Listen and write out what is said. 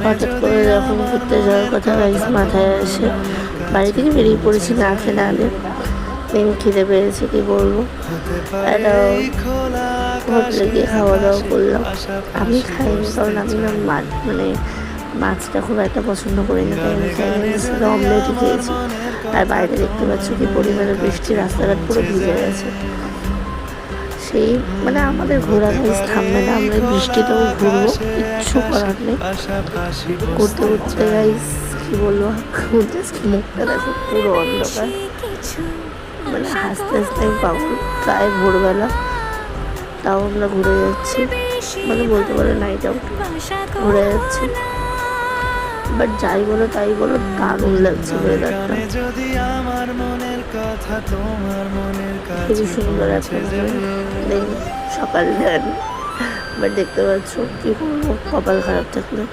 হঠাৎ করে যখন ঘুরতে যাওয়ার কথা গাইস মাথায় আসে, বাড়ি থেকে বেরিয়ে পড়েছি না খেয়ে না আগে। খিদে পেয়েছে কি বলবো, একটা হোটেলে গিয়ে খাওয়া দাওয়া করলাম। আমি খাইনি কারণ আমি না মানে মাছটা খুব একটা পছন্দ করি না, তাই আমি খাইনি, শুধু অমলেটই খেয়েছি। আর বাইরে দেখতে পাচ্ছ কি পরিমাণে বৃষ্টি, রাস্তাঘাট পুরো ভিজে গেছে। সেই মানে আমাদের ঘোরা গাইস থামবে না, আমরা বৃষ্টিতেও ঘুরবো, কিচ্ছু করার নেই। ঘুরতে ঘুরতে গাইস কি বলবো, জাস্ট মুখটা দেখো পুরো অন্ধকার, মানে হাসতে হাসতে পাগল। প্রায় ভোরবেলা, তাও আমরা ঘুরে যাচ্ছি, মানে বলতে পারে নাইট আউট ঘুরে যাচ্ছি। বাট যাই বলো তাই বলো, দারুণ লাগছে ওয়েদারটা, খুবই সুন্দর একটা সকাল দেন। বাট দেখতে পাচ্ছ কি করবো, কপাল খারাপ থাকলে।